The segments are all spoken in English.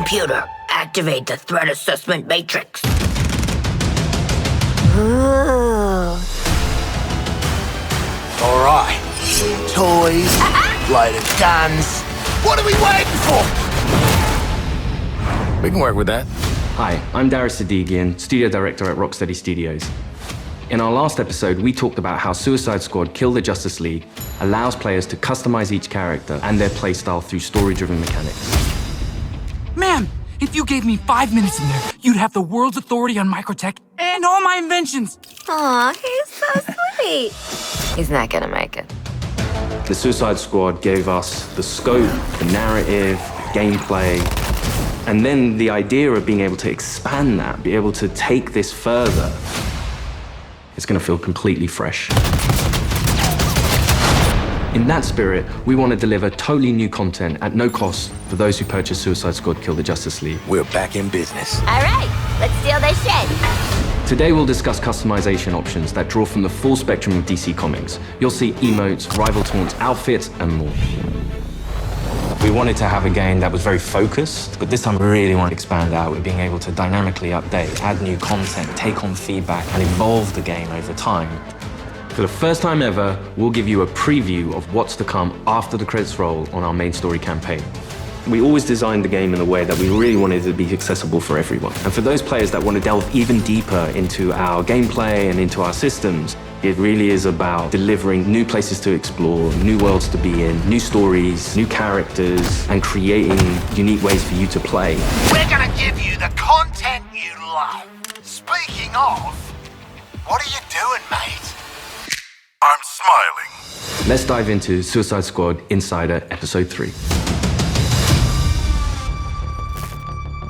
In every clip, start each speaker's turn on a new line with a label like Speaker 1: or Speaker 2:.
Speaker 1: Computer, activate the threat assessment matrix. Ooh.
Speaker 2: All right. Toys, loaded guns. What are we waiting for?
Speaker 3: We can work with that.
Speaker 4: Hi, I'm Darius Sadigian, studio director at Rocksteady Studios. In our last episode, we talked about how Suicide Squad Kill the Justice League allows players to customize each character and their playstyle through story-driven mechanics.
Speaker 5: Man, if you gave me 5 minutes in there, you'd have the world's authority on microtech and all my inventions.
Speaker 1: Aw, he's so sweet. He's not gonna make it.
Speaker 4: The Suicide Squad gave us the scope, the narrative, gameplay, and then the idea of being able to expand that, be able to take this further. It's gonna feel completely fresh. In that spirit, we want to deliver totally new content at no cost for those who purchase Suicide Squad Kill the Justice League.
Speaker 2: We're back in business.
Speaker 1: All right, let's steal this shit.
Speaker 4: Today we'll discuss customization options that draw from the full spectrum of DC Comics. You'll see emotes, rival taunts, outfits, and more. We wanted to have a game that was very focused, but this time we really want to expand out with being able to dynamically update, add new content, take on feedback, and evolve the game over time. For the first time ever, we'll give you a preview of what's to come after the credits roll on our main story campaign. We always designed the game in a way that we really wanted it to be accessible for everyone. And for those players that want to delve even deeper into our gameplay and into our systems, it really is about delivering new places to explore, new worlds to be in, new stories, new characters, and creating unique ways for you to play.
Speaker 2: We're gonna give you the content you love. Speaking of, what are you doing, mate? I'm smiling.
Speaker 4: Let's dive into Suicide Squad Insider Episode 3.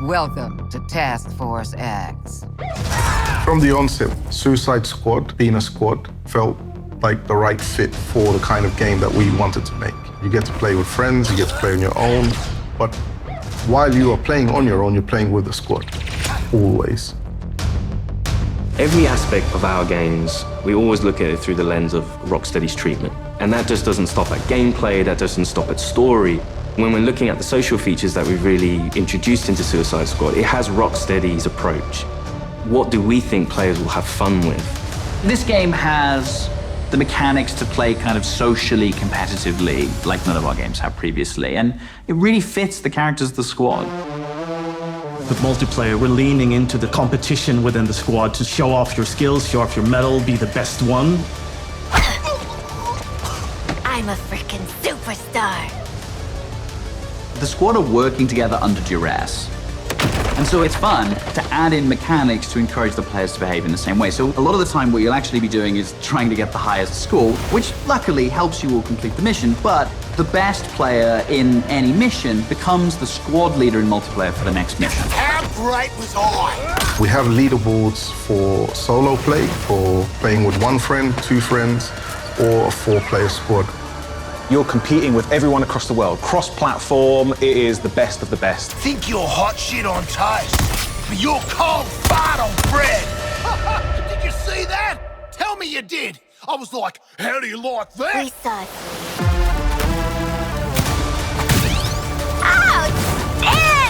Speaker 6: Welcome to Task Force X.
Speaker 7: From the onset, Suicide Squad, being a squad, felt like the right fit for the kind of game that we wanted to make. You get to play with friends, you get to play on your own, but while you are playing on your own, you're playing with a squad, always.
Speaker 4: Every aspect of our games, we always look at it through the lens of Rocksteady's treatment. And that just doesn't stop at gameplay, that doesn't stop at story. When we're looking at the social features that we've really introduced into Suicide Squad, it has Rocksteady's approach. What do we think players will have fun with?
Speaker 8: This game has the mechanics to play kind of socially competitively, like none of our games have previously, and it really fits the characters of the squad.
Speaker 9: With multiplayer, we're leaning into the competition within the squad to show off your skills, show off your mettle, be the best one.
Speaker 1: I'm a freaking superstar.
Speaker 8: The squad are working together under duress. And so it's fun to add in mechanics to encourage the players to behave in the same way. So a lot of the time what you'll actually be doing is trying to get the highest score, which luckily helps you all complete the mission, but the best player in any mission becomes the squad leader in multiplayer for the next mission.
Speaker 2: How great was I?
Speaker 7: We have leaderboards for solo play, for playing with one friend, two friends, or a 4-player squad.
Speaker 10: You're competing with everyone across the world. Cross-platform, it is the best of the best.
Speaker 2: Think you're hot shit on toast, but you're cold fart on bread. Did you see that? Tell me you did. I was like, how do you like that?
Speaker 1: Precisely. Outstanding!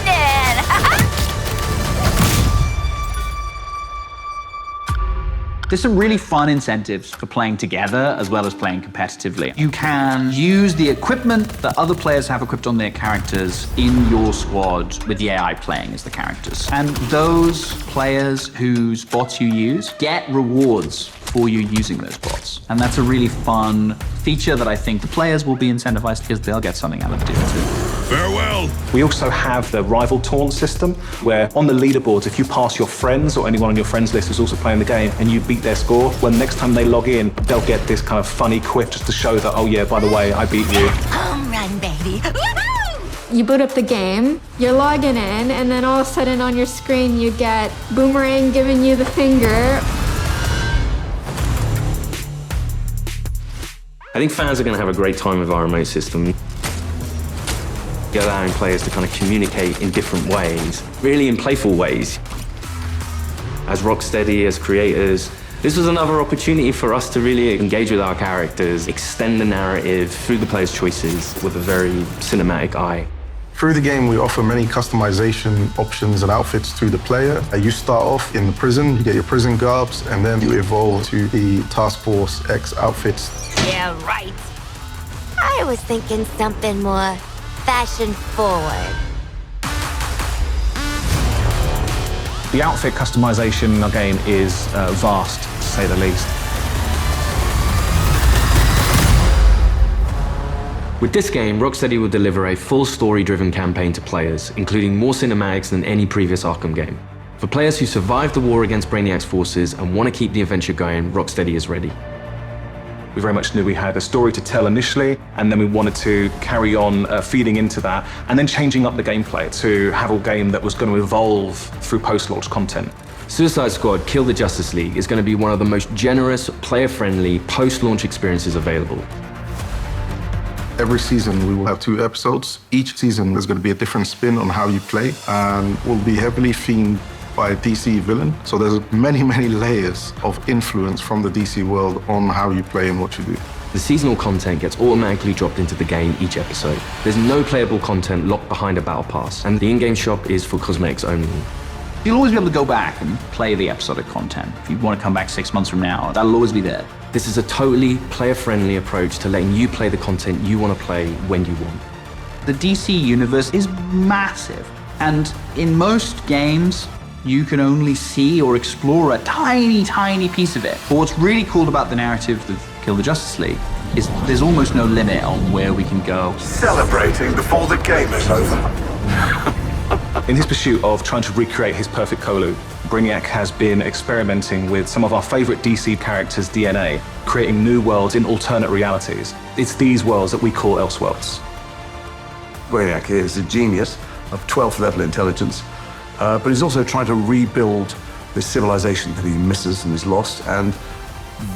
Speaker 8: There's some really fun incentives for playing together as well as playing competitively. You can use the equipment that other players have equipped on their characters in your squad with the AI playing as the characters. And those players whose bots you use get rewards for you using those bots. And that's a really fun feature that I think the players will be incentivized because they'll get something out of doing too.
Speaker 10: Farewell! We also have the rival taunt system, where on the leaderboards, if you pass your friends or anyone on your friends list who's also playing the game and you beat their score, when next time they log in, they'll get this kind of funny quip just to show that, oh yeah, by the way, I beat you.
Speaker 1: Home run, baby.
Speaker 11: You boot up the game, you're logging in, and then all of a sudden on your screen you get Boomerang giving you the finger.
Speaker 4: I think fans are going to have a great time with our remote system. Allowing players to kind of communicate in different ways, really in playful ways. As Rocksteady, as creators, this was another opportunity for us to really engage with our characters, extend the narrative through the players' choices with a very cinematic eye.
Speaker 7: Through the game, we offer many customization options and outfits to the player. You start off in the prison, you get your prison garbs, and then you evolve to the Task Force X outfits.
Speaker 1: Yeah, right. I was thinking something more fashion forward.
Speaker 10: The outfit customization in our game is vast, to say the least.
Speaker 4: With this game, Rocksteady will deliver a full story-driven campaign to players, including more cinematics than any previous Arkham game. For players who survived the war against Brainiac's forces and want to keep the adventure going, Rocksteady is ready.
Speaker 10: We very much knew we had a story to tell initially, and then we wanted to carry on feeding into that, and then changing up the gameplay to have a game that was going to evolve through post-launch content.
Speaker 4: Suicide Squad Kill the Justice League is going to be one of the most generous, player-friendly, post-launch experiences available.
Speaker 7: Every season we will have 2 episodes. Each season there's going to be a different spin on how you play, and will be heavily themed by a DC villain. So there's many, many layers of influence from the DC world on how you play and what you do.
Speaker 4: The seasonal content gets automatically dropped into the game each episode. There's no playable content locked behind a battle pass, and the in-game shop is for cosmetics only.
Speaker 8: You'll always be able to go back and play the episodic content. If you want to come back 6 months from now, that'll always be there.
Speaker 4: This is a totally player-friendly approach to letting you play the content you want to play when you want.
Speaker 8: The DC universe is massive, and in most games, you can only see or explore a tiny, tiny piece of it. But what's really cool about the narrative of Kill the Justice League is there's almost no limit on where we can go.
Speaker 2: Celebrating before the game is over.
Speaker 10: In his pursuit of trying to recreate his perfect Kolu, Brainiac has been experimenting with some of our favorite DC characters' DNA, creating new worlds in alternate realities. It's these worlds that we call Elseworlds.
Speaker 3: Brainiac is a genius of 12th level intelligence, but he's also trying to rebuild this civilization that he misses and is lost, and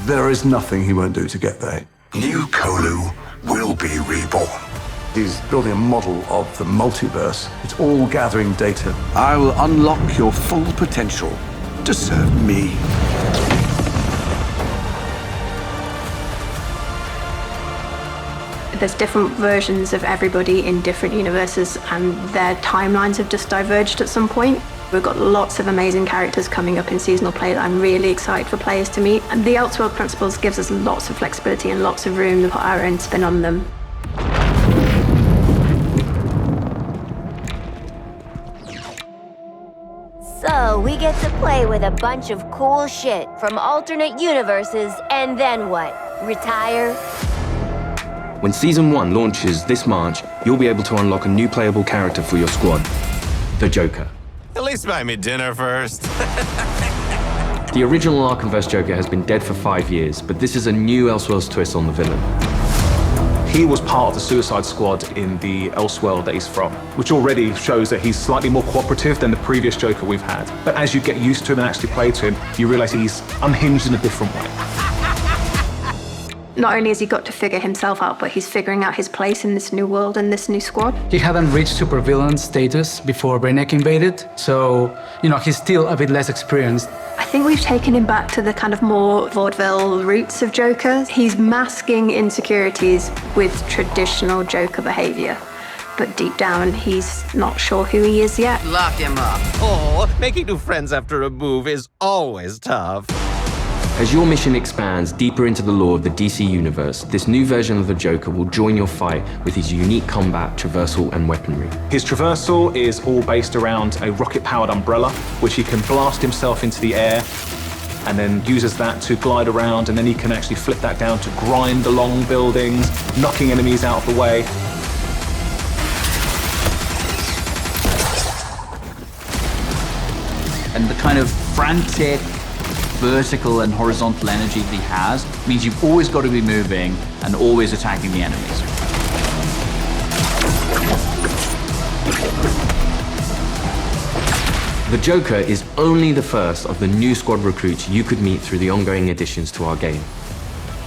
Speaker 3: there is nothing he won't do to get there.
Speaker 2: New Kolu will be reborn.
Speaker 3: He's building a model of the multiverse. It's all gathering data. I will unlock your full potential to serve me.
Speaker 12: There's different versions of everybody in different universes, and their timelines have just diverged at some point. We've got lots of amazing characters coming up in seasonal play that I'm really excited for players to meet. And the Elseworld principles gives us lots of flexibility and lots of room to put our own spin on them.
Speaker 1: So we get to play with a bunch of cool shit from alternate universes, and then what? Retire?
Speaker 4: When Season 1 launches this March, you'll be able to unlock a new playable character for your squad, the Joker.
Speaker 13: At least buy me dinner first.
Speaker 4: The original Arkhamverse Joker has been dead for 5 years, but this is a new Elseworlds twist on the villain.
Speaker 10: He was part of the Suicide Squad in the Elseworld that he's from, which already shows that he's slightly more cooperative than the previous Joker we've had. But as you get used to him and actually play to him, you realize he's unhinged in a different way.
Speaker 12: Not only has he got to figure himself out, but he's figuring out his place in this new world and this new squad.
Speaker 5: He hadn't reached supervillain status before Brainiac invaded, so, he's still a bit less experienced.
Speaker 12: I think we've taken him back to the kind of more vaudeville roots of Joker. He's masking insecurities with traditional Joker behavior. But deep down, he's not sure who he is yet.
Speaker 13: Lock him up. Oh, making new friends after a move is always tough.
Speaker 4: As your mission expands deeper into the lore of the DC universe, this new version of the Joker will join your fight with his unique combat, traversal, and weaponry.
Speaker 10: His traversal is all based around a rocket-powered umbrella, which he can blast himself into the air, and then uses that to glide around, and then he can actually flip that down to grind along buildings, knocking enemies out of the way.
Speaker 8: And the kind of frantic, vertical and horizontal energy that he has means you've always got to be moving and always attacking the enemies.
Speaker 4: The Joker is only the first of the new squad recruits you could meet through the ongoing additions to our game.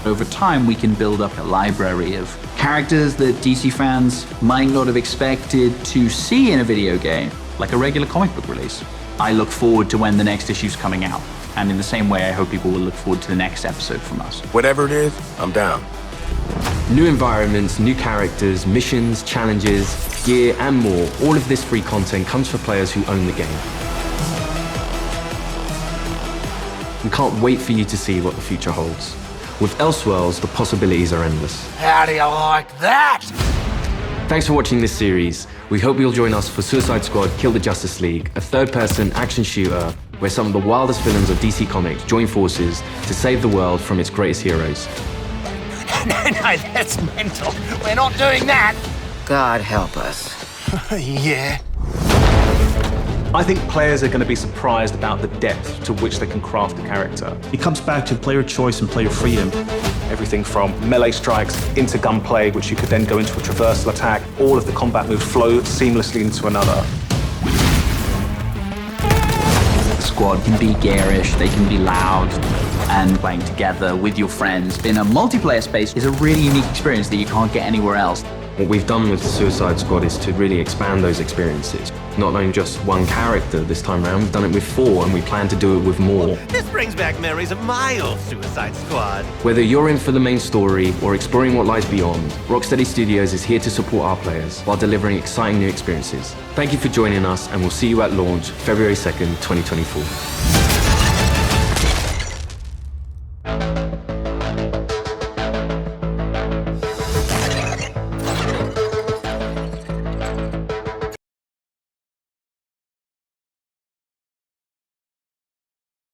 Speaker 8: Over time, we can build up a library of characters that DC fans might not have expected to see in a video game, like a regular comic book release. I look forward to when the next issue's coming out. And in the same way, I hope people will look forward to the next episode from us.
Speaker 2: Whatever it is, I'm down.
Speaker 4: New environments, new characters, missions, challenges, gear, and more. All of this free content comes for players who own the game. We can't wait for you to see what the future holds. With Elseworlds, the possibilities are endless.
Speaker 2: How do you like that?
Speaker 4: Thanks for watching this series. We hope you'll join us for Suicide Squad Kill the Justice League, a third-person action shooter where some of the wildest villains of DC Comics join forces to save the world from its greatest heroes.
Speaker 2: No, that's mental. We're not doing that.
Speaker 6: God help us.
Speaker 2: Yeah.
Speaker 10: I think players are going to be surprised about the depth to which they can craft a character.
Speaker 9: It comes back to player choice and player freedom.
Speaker 10: Everything from melee strikes into gunplay, which you could then go into a traversal attack. All of the combat moves flow seamlessly into another.
Speaker 8: The squad can be garish, they can be loud, and playing together with your friends in a multiplayer space is a really unique experience that you can't get anywhere else.
Speaker 4: What we've done with the Suicide Squad is to really expand those experiences. Not only just one character this time around, we've done it with 4 and we plan to do it with more.
Speaker 13: This brings back memories of my old Suicide Squad.
Speaker 4: Whether you're in for the main story or exploring what lies beyond, Rocksteady Studios is here to support our players while delivering exciting new experiences. Thank you for joining us and we'll see you at launch February 2nd, 2024.